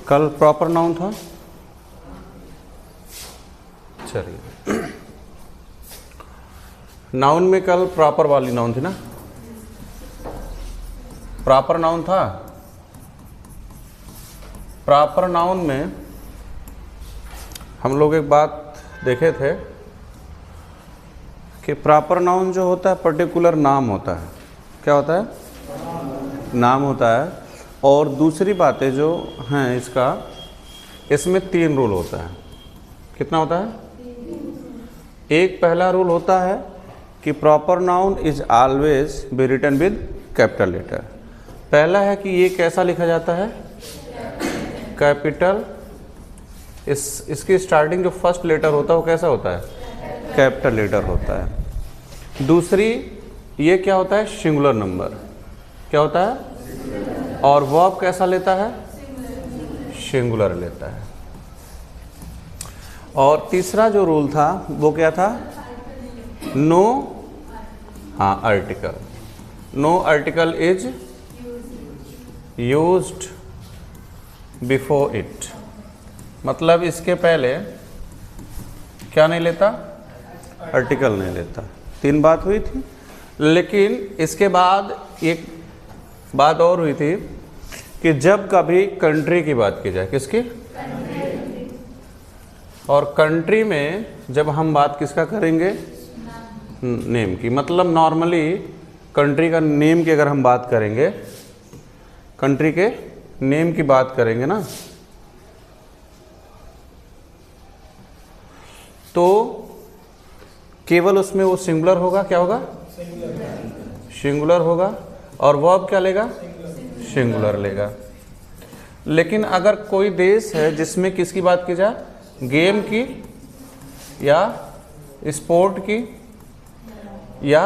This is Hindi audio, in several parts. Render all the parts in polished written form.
कल प्रॉपर नाउन था। चलिए, नाउन में कल प्रॉपर वाली नाउन थी ना, प्रॉपर नाउन था। प्रॉपर नाउन में हम लोग एक बात देखे थे कि प्रॉपर नाउन जो होता है पर्टिकुलर नाम होता है। क्या होता है? नाम होता है। और दूसरी बातें जो हैं इसका, इसमें 3 रूल होता है। कितना होता है? एक पहला रूल होता है कि proper noun is always be written with capital letter. पहला है कि ये कैसा लिखा जाता है? कैपिटल। इसकी स्टार्टिंग जो फर्स्ट लेटर होता है वो कैसा होता है? कैपिटल लेटर होता है। दूसरी, ये क्या होता है? Singular number. क्या होता है? और वर्ब कैसा लेता है? सिंगुलर लेता है। और तीसरा जो रूल था वो क्या था? नो, हाँ, article. No article is used before it. मतलब इसके पहले क्या नहीं लेता? आर्टिकल नहीं लेता। 3 बात हुई थी। लेकिन इसके बाद एक बात और हुई थी कि जब कभी कंट्री की बात की जाए, किसकी? और कंट्री में जब हम बात किसका करेंगे? नेम की। मतलब नॉर्मली कंट्री का नेम की अगर हम बात करेंगे, कंट्री के नेम की बात करेंगे ना, तो केवल उसमें वो सिंगुलर होगा। क्या होगा? सिंगुलर होगा। और वर्ब क्या लेगा? सिंगुलर लेगा। लेकिन अगर कोई देश है जिसमें किसकी बात की जाए? गेम की या स्पोर्ट की या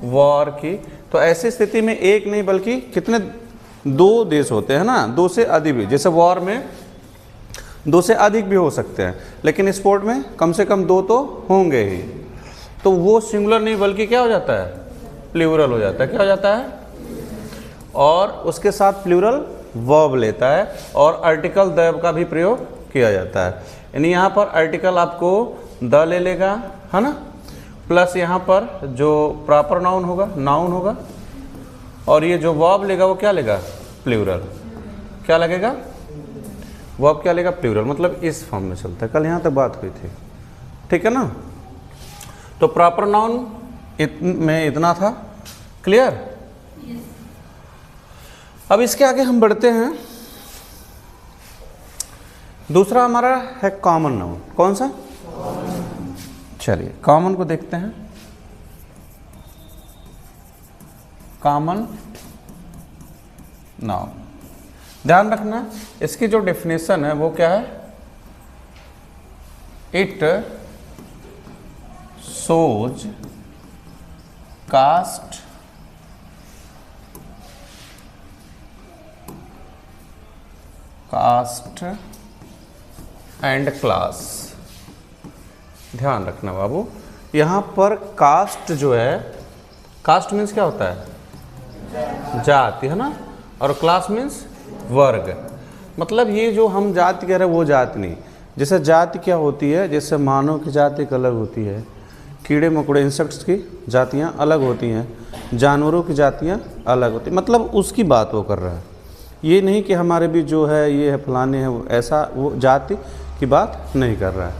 वॉर की, तो ऐसी स्थिति में एक नहीं बल्कि कितने? 2 देश होते हैं ना, 2 से अधिक भी। जैसे वॉर में 2 से अधिक भी हो सकते हैं, लेकिन स्पोर्ट में कम से कम 2 तो होंगे ही। तो वो सिंगुलर नहीं बल्कि क्या हो जाता है? प्लूरल हो जाता है। क्या हो जाता है? और उसके साथ प्लूरल वर्ब लेता है और आर्टिकल द का भी प्रयोग किया जाता है। यानी यहाँ पर आर्टिकल आपको द ले लेगा, है ना, प्लस यहाँ पर जो प्रॉपर नाउन होगा, नाउन होगा, और ये जो वर्ब लेगा वो क्या लेगा? प्लूरल। क्या लगेगा? वर्ब क्या लेगा? प्लूरल। मतलब इस फॉर्म में चलता है। कल यहाँ तक बात हुई थी, ठीक है ना। तो प्रॉपर नाउन में इतना था। क्लियर? अब इसके आगे हम बढ़ते हैं। दूसरा हमारा है कॉमन नाउन। कौन सा? चलिए कॉमन को देखते हैं। कॉमन नाउन, ध्यान रखना इसकी जो डेफिनेशन है वो क्या है? It shows caste and class. ध्यान रखना बाबू, यहाँ पर कास्ट जो है, कास्ट मीन्स क्या होता है? जाति, है ना, और क्लास मीन्स वर्ग। मतलब ये जो हम जाति कह रहे हैं वो जाति नहीं। जैसे जाति क्या होती है? जैसे मानव की जाति एक अलग होती है, कीड़े मकोड़े इंसेक्ट्स की जातियाँ अलग होती हैं, जानवरों की जातियाँ अलग होती हैं। मतलब उसकी बात वो कर रहा है। ये नहीं कि हमारे भी जो है ये है फलाने हैं, ऐसा वो जाति की बात नहीं कर रहा है।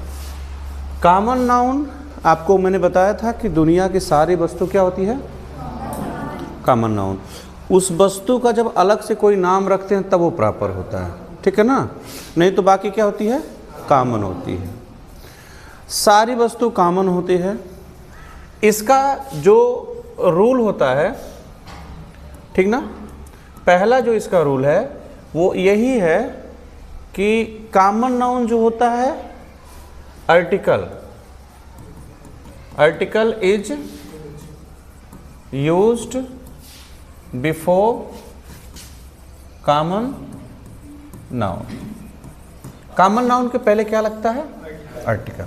कॉमन नाउन आपको मैंने बताया था कि दुनिया की सारी वस्तु क्या होती है? Common noun. उस वस्तु का जब अलग से कोई नाम रखते हैं तब वो प्रॉपर होता है, ठीक है ना। नहीं तो बाकी क्या होती है? कॉमन होती है। सारी वस्तु कॉमन होती है। इसका जो रूल होता है, ठीक ना, पहला जो इसका रूल है वो यही है कि कॉमन नाउन जो होता है article is used before common noun. Common noun के पहले क्या लगता है? आर्टिकल।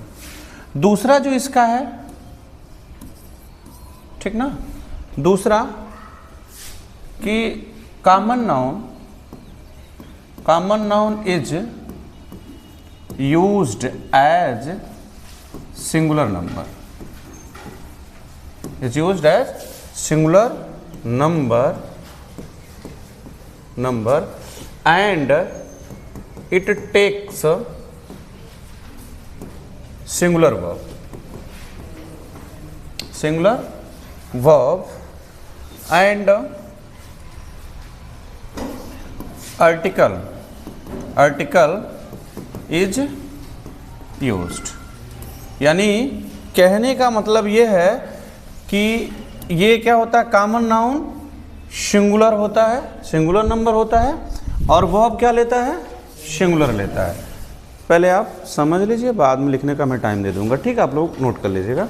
दूसरा जो इसका है, ठीक ना, दूसरा कि common noun common noun is used as singular number, is used as singular number and it takes singular verb and article is used। यानी कहने का मतलब ये है कि ये क्या होता है, कॉमन नाउन सिंगुलर होता है, सिंगुलर नंबर होता है, और वर्ब क्या लेता है, सिंगुलर लेता है। पहले आप समझ लीजिए, बाद में लिखने का मैं टाइम दे दूंगा, ठीक है, आप लोग नोट कर लीजिएगा।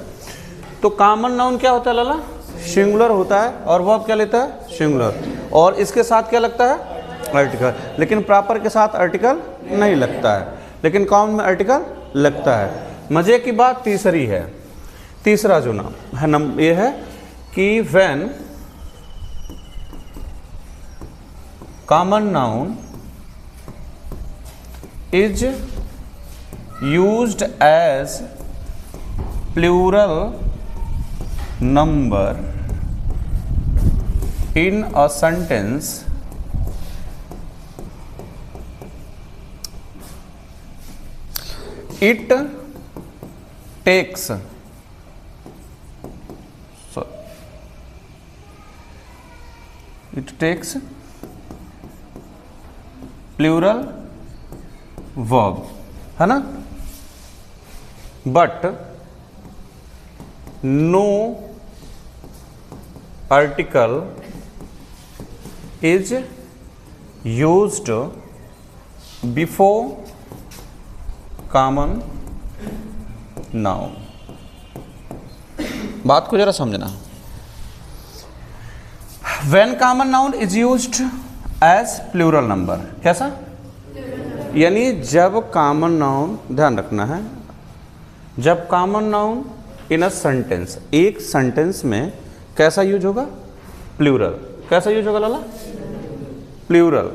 तो कॉमन नाउन क्या होता है लाला, सिंगुलर होता है, और वर्ब क्या लेता है, सिंगुलर, और इसके साथ क्या लगता है, आर्टिकल। लेकिन प्रॉपर के साथ आर्टिकल नहीं लगता है, लेकिन कॉमन में आर्टिकल लगता है। मजे की बात तीसरी है, तीसरा जो नाम है ये है कि when common noun is used as plural number in a sentence, it takes plural verb, है ना, but no article is used before common noun. बात को जरा समझना। When common noun is used as plural number, कैसा, यानी जब कॉमन नाउन, ध्यान रखना है, जब common noun in a sentence, एक सेंटेंस में कैसा यूज होगा, प्लूरल। कैसा यूज होगा लाला, प्लूरल।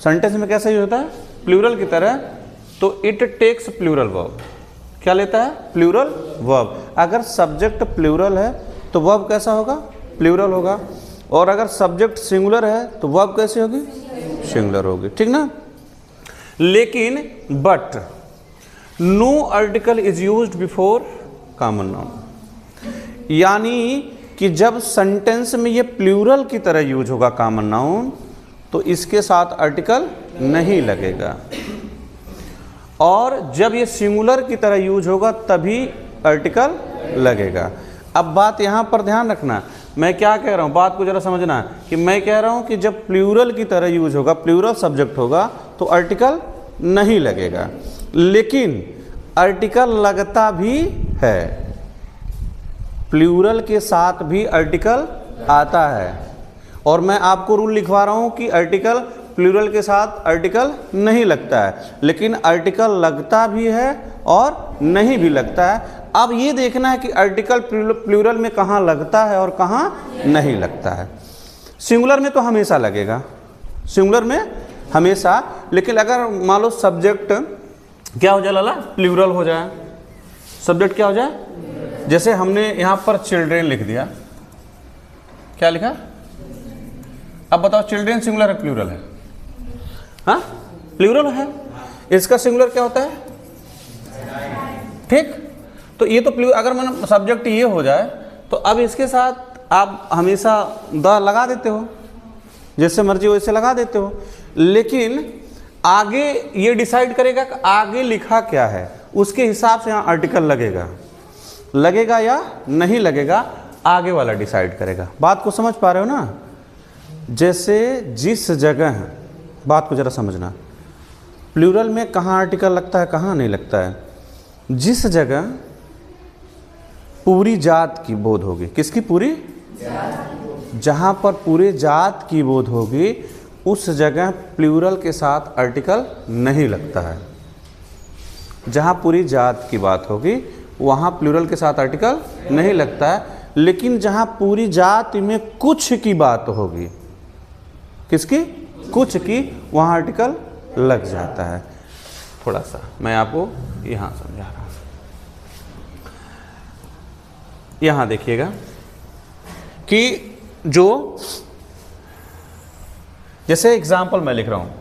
सेंटेंस में कैसा यूज होता है, प्लूरल की तरह। तो इट टेक्स प्लूरल वर्ब, क्या लेता है, प्लूरल वर्ब। अगर सब्जेक्ट प्लूरल है तो वर्ब कैसा होगा, प्लूरल होगा, और अगर सब्जेक्ट सिंगुलर है तो वर्ब कैसी होगी, सिंगुलर होगी, ठीक ना। लेकिन but no article is used before common noun, यानी कि जब सेंटेंस में ये प्लूरल की तरह यूज होगा कॉमन नाउन तो इसके साथ आर्टिकल नहीं लगेगा, और जब ये सिंगुलर की तरह यूज होगा तभी आर्टिकल लगेगा। अब बात यहाँ पर ध्यान रखना, मैं क्या कह रहा हूँ, बात को जरा समझना, कि मैं कह रहा हूँ कि जब प्लूरल की तरह यूज होगा, प्लूरल सब्जेक्ट होगा तो आर्टिकल नहीं लगेगा, लेकिन आर्टिकल लगता भी है, प्लूरल के साथ भी आर्टिकल आता है। और मैं आपको रूल लिखवा रहा हूँ कि आर्टिकल प्लूरल के साथ आर्टिकल नहीं लगता है, लेकिन आर्टिकल लगता भी है और नहीं भी लगता है। अब ये देखना है कि आर्टिकल प्लूरल में कहाँ लगता है और कहाँ नहीं लगता है। सिंगुलर में तो हमेशा लगेगा, सिंगुलर में हमेशा, लेकिन अगर मान लो सब्जेक्ट क्या हो जाए लाला, प्लूरल हो जाए, सब्जेक्ट क्या हो जाए, जैसे हमने यहाँ पर चिल्ड्रेन लिख दिया, क्या लिखा, अब बताओ चिल्ड्रेन सिंगुलर है प्लूरल है, हाँ प्लूरल है, इसका सिंगुलर क्या होता है, ठीक। तो ये तो अगर मन सब्जेक्ट ये हो जाए तो अब इसके साथ आप हमेशा द लगा देते हो, जैसे मर्जी वैसे लगा देते हो, लेकिन आगे ये डिसाइड करेगा कि आगे लिखा क्या है, उसके हिसाब से यहाँ आर्टिकल लगेगा या नहीं लगेगा, आगे वाला डिसाइड करेगा। बात को समझ पा रहे हो ना। जैसे जिस जगह, बात को जरा समझना, प्लूरल में कहाँ आर्टिकल लगता है कहाँ नहीं लगता है, जिस जगह पूरी जात की बोध होगी, किसकी पूरी, जहाँ पर पूरे जात की बोध होगी उस जगह प्लूरल के साथ आर्टिकल नहीं लगता है। जहाँ पूरी जात की बात होगी वहाँ प्लूरल के साथ आर्टिकल नहीं लगता है, लेकिन जहाँ पूरी जात में कुछ की बात होगी, किसकी, कुछ की, वहाँ आर्टिकल लग जाता है। थोड़ा सा मैं आपको यहाँ समझा रहा हूँ। यहाँ देखिएगा कि जो जैसे एग्जाम्पल मैं लिख रहा हूँ,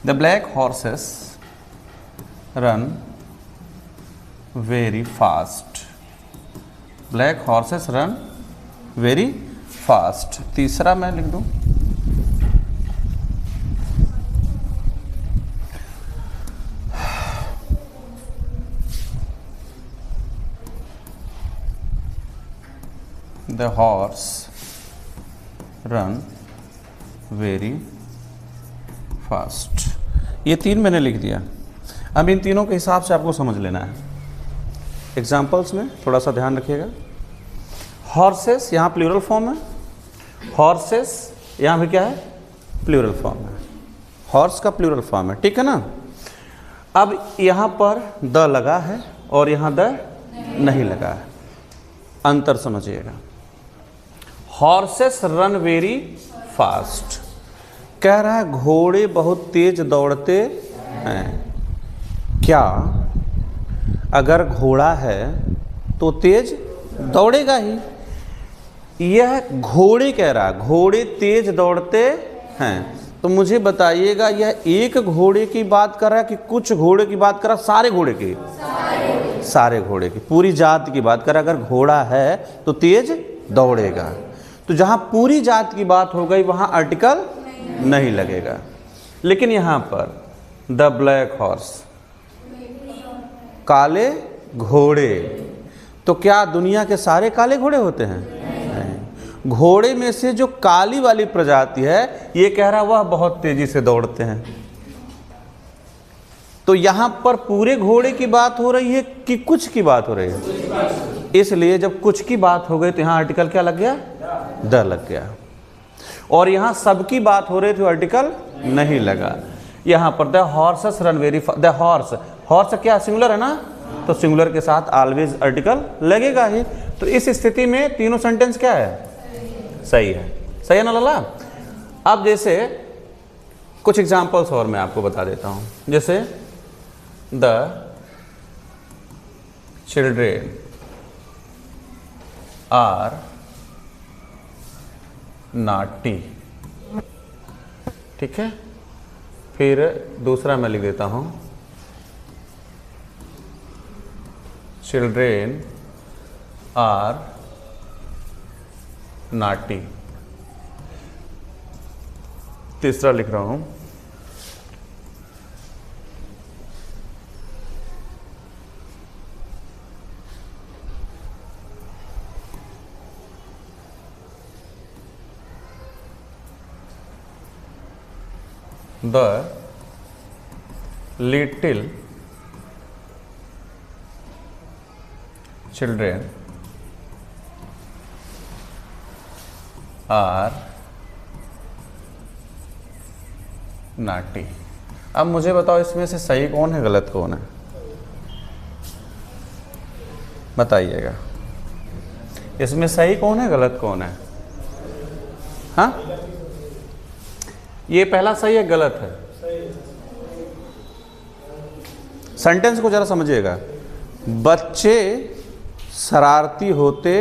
The black horses run very fast. Black horses run very fast. तीसरा मैं लिख दूं, The horse run very fast. ये तीन मैंने लिख दिया। अब इन तीनों के हिसाब से आपको समझ लेना है। एग्जाम्पल्स में थोड़ा सा ध्यान रखिएगा। हॉर्सेस यहाँ प्लूरल फॉर्म है, हॉर्सेस यहाँ भी क्या है, प्लूरल फॉर्म है। हॉर्स का प्लूरल फॉर्म है, ठीक है ना। अब यहाँ पर द लगा है और यहाँ द नहीं लगा है, अंतर समझिएगा। हॉर्सेस रन वेरी फास्ट, कह रहा है घोड़े बहुत तेज दौड़ते हैं। क्या अगर घोड़ा है तो तेज दौड़ेगा ही। यह घोड़े कह रहा है घोड़े तेज दौड़ते हैं, तो मुझे बताइएगा यह एक घोड़े की बात कर रहा है कि कुछ घोड़े की बात कर रहा है, सारे घोड़े की, सारे घोड़े की, पूरी जात की बात कर रहा है। अगर घोड़ा है तो तेज दौड़ेगा, तो जहां पूरी जात की बात हो गई वहां आर्टिकल नहीं लगेगा। लेकिन यहां पर द ब्लैक हॉर्स, काले घोड़े, तो क्या दुनिया के सारे काले घोड़े होते हैं? नहीं। घोड़े में से जो काली वाली प्रजाति है, ये कह रहा वह बहुत तेजी से दौड़ते हैं। तो यहां पर पूरे घोड़े की बात हो रही है कि कुछ की बात हो रही है? इसलिए जब कुछ की बात हो गई तो यहां आर्टिकल क्या लग गया? द लग गया। और यहां सबकी बात हो रही थी, आर्टिकल नहीं लगा। यहां पर the horses run very fast, the horse, horse क्या सिंगुलर है ना, तो सिंगुलर के साथ ऑलवेज आर्टिकल लगेगा ही। तो इस स्थिति में तीनों सेंटेंस क्या है? सही है। सही है ना लाला? अब जैसे कुछ एग्जांपल्स और मैं आपको बता देता हूं। जैसे द चिल्ड्रेन आर नाटी, ठीक है। फिर दूसरा मैं लिख देता हूं, चिल्ड्रेन आर नाटी। तीसरा लिख रहा हूं, द लिटिल चिल्ड्रेन आर नाटी। अब मुझे बताओ इसमें से सही कौन है, गलत कौन है? बताइएगा, इसमें सही कौन है, गलत कौन है? हाँ, ये पहला सही है, गलत है? सेंटेंस को जरा समझिएगा। बच्चे शरारती होते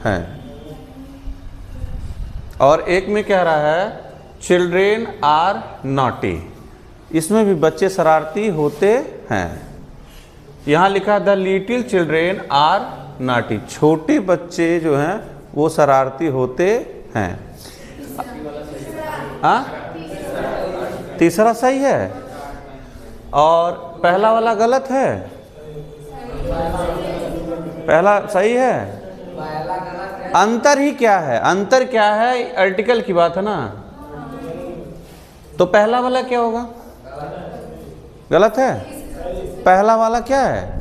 हैं, और एक में कह रहा है चिल्ड्रेन आर नॉटी, इसमें भी बच्चे शरारती होते हैं। यहां लिखा the little children are naughty, छोटे बच्चे जो हैं वो शरारती होते हैं। हाँ, तीसरा सही है और पहला वाला गलत है। पहला सही है, अंतर ही क्या है, अंतर क्या है, आर्टिकल की बात है ना। तो पहला वाला क्या होगा, गलत है। पहला वाला क्या है,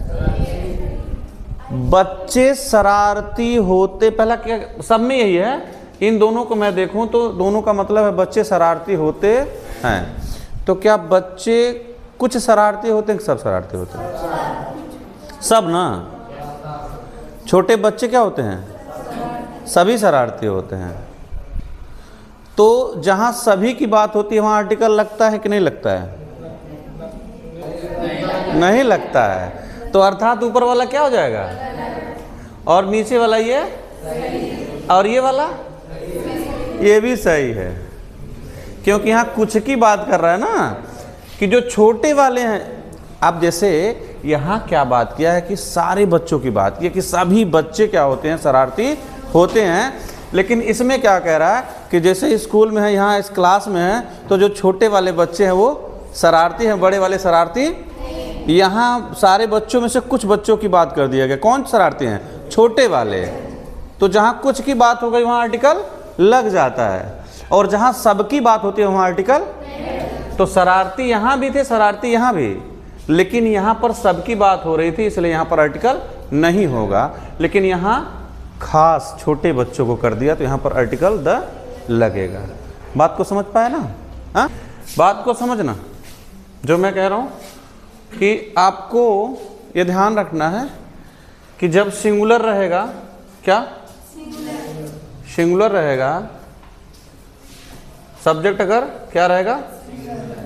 बच्चे शरारती होते, पहला क्या, सब में यही है। इन दोनों को मैं देखूं तो दोनों का मतलब है बच्चे शरारती होते हैं। तो क्या बच्चे कुछ शरारती होते हैं, सब शरारती होते हैं? सब ना। छोटे बच्चे क्या होते हैं, सभी शरारती होते हैं। तो जहां सभी की बात होती है वहां आर्टिकल लगता है कि नहीं लगता है? नहीं लगता है। तो अर्थात ऊपर वाला क्या हो जाएगा, और नीचे वाला ये, और ये वाला ये भी सही है, क्योंकि यहाँ कुछ की बात कर रहा है ना, कि जो छोटे वाले हैं। अब जैसे यहाँ क्या बात किया है कि सारे बच्चों की बात की है कि सभी बच्चे क्या होते हैं, शरारती होते हैं। लेकिन इसमें क्या कह रहा है कि जैसे स्कूल में है, यहाँ इस क्लास में है, तो जो छोटे वाले बच्चे हैं वो शरारती हैं, बड़े वाले शरारती। यहाँ सारे बच्चों में से कुछ बच्चों की बात कर दिया गया, कौन शरारती हैं, छोटे वाले। तो जहाँ कुछ की बात हो गई वहाँ आर्टिकल लग जाता है, और जहाँ सबकी बात होती है वहाँ आर्टिकल। तो शरारती यहाँ भी थे, शरारती यहाँ भी, लेकिन यहाँ पर सबकी बात हो रही थी इसलिए यहाँ पर आर्टिकल नहीं होगा। लेकिन यहाँ खास छोटे बच्चों को कर दिया तो यहाँ पर आर्टिकल द लगेगा। बात को समझ पाए ना? हाँ, बात को समझना। जो मैं कह रहा हूँ कि आपको ये ध्यान रखना है कि जब सिंगुलर रहेगा, क्या सिंगुलर रहेगा, सब्जेक्ट अगर क्या रहेगा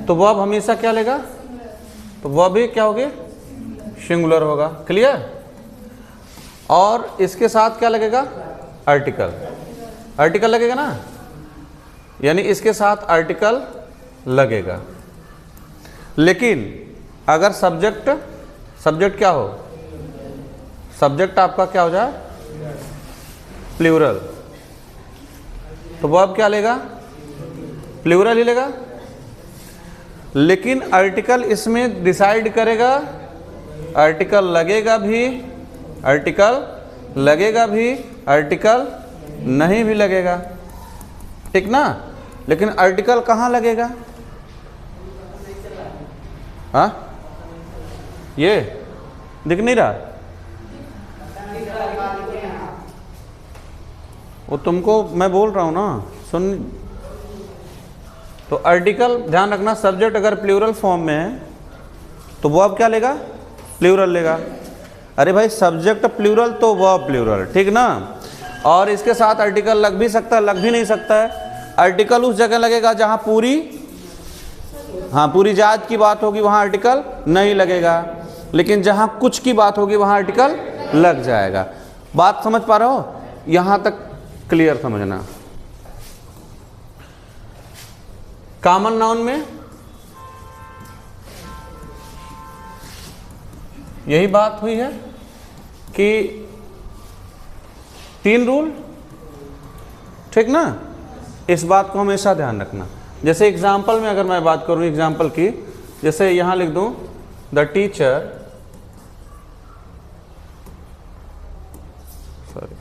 तो वर्ब हमेशा क्या लेगा, तो वर्ब भी क्या होगी, सिंगुलर होगा। क्लियर? और इसके साथ क्या लगेगा, आर्टिकल। आर्टिकल लगेगा ना, यानी इसके साथ आर्टिकल लगेगा। लेकिन अगर सब्जेक्ट क्या हो, सब्जेक्ट आपका क्या हो जाए, प्लूरल, तो वर्ब क्या लेगा, प्लूरल ही लेगा। लेकिन आर्टिकल इसमें डिसाइड करेगा, आर्टिकल लगेगा भी, आर्टिकल लगेगा भी, आर्टिकल नहीं भी लगेगा, ठीक ना। लेकिन आर्टिकल कहाँ लगेगा, हाँ, ये दिख नहीं रहा, वो तुमको मैं बोल रहा हूँ ना, सुन। तो आर्टिकल ध्यान रखना, सब्जेक्ट अगर प्लूरल फॉर्म में है तो वो अब क्या लेगा, प्लूरल लेगा। अरे भाई सब्जेक्ट प्लूरल तो वर्ब प्लूरल, ठीक ना। और इसके साथ आर्टिकल लग भी सकता है, लग भी नहीं सकता है। आर्टिकल उस जगह लगेगा जहां पूरी, हाँ, पूरी जात की बात होगी वहां आर्टिकल नहीं लगेगा। लेकिन जहां कुछ की बात होगी वहां आर्टिकल लग जाएगा। बात समझ पा रहे हो? यहां तक क्लियर समझना। कॉमन नाउन में यही बात हुई है कि 3 रूल, ठीक ना। इस बात को हमेशा ध्यान रखना। जैसे एग्जाम्पल में अगर मैं बात करूं एग्जाम्पल की, जैसे यहां लिख दूं the teacher, sorry,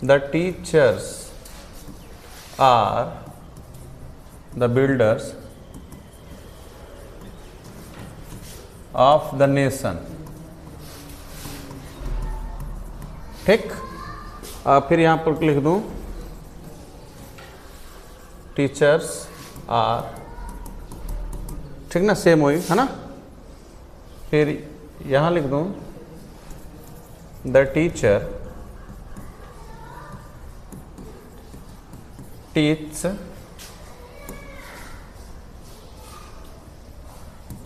the teachers are the builders of the nation, ठीक। फिर यहाँ पर लिख दूँ टीचर्स आर, ठीक ना, सेम वही है ना। फिर यहाँ लिख दूँ द टीचर टीच,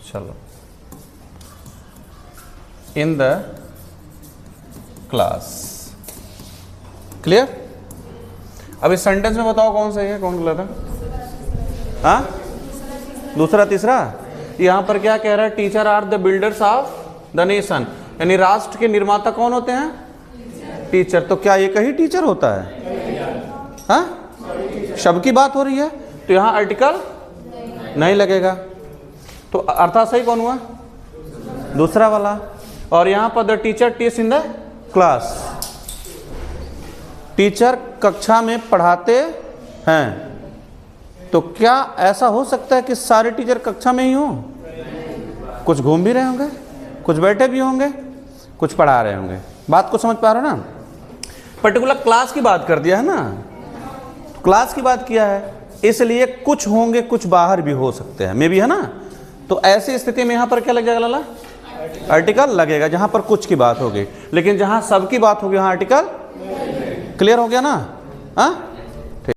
चलो, इन द क्लास। क्लियर? अब इस सेंटेंस में बताओ कौन सही है कौन गलत है? हाँ, दूसरा तीसरा। यहाँ पर क्या कह रहा है, teacher are the builders of the nation, यानी राष्ट्र के निर्माता कौन होते हैं, टीचर। तो क्या एक ही टीचर होता है? हाँ, शब्द की बात हो रही है तो यहाँ आर्टिकल नहीं लगेगा। तो अर्थात सही कौन हुआ, दूसरा वाला। और यहाँ पर the teacher teach in the class, teacher कक्षा में पढ़ाते हैं। तो क्या ऐसा हो सकता है कि सारे टीचर कक्षा में ही हों? कुछ घूम भी रहे होंगे, कुछ बैठे भी होंगे, कुछ पढ़ा रहे होंगे। बात को समझ पा रहे हो ना? पर्टिकुलर क्लास की बात कर दिया है ना, क्लास की बात किया है, इसलिए कुछ होंगे, कुछ बाहर भी हो सकते हैं, मे भी, है ना। तो ऐसी स्थिति में यहाँ पर क्या लग जाएगा लाला? आर्टिकल लगेगा, जहाँ पर कुछ की बात होगी। लेकिन जहाँ सब की बात होगी वहाँ आर्टिकल, क्लियर हो गया ना? हाँ,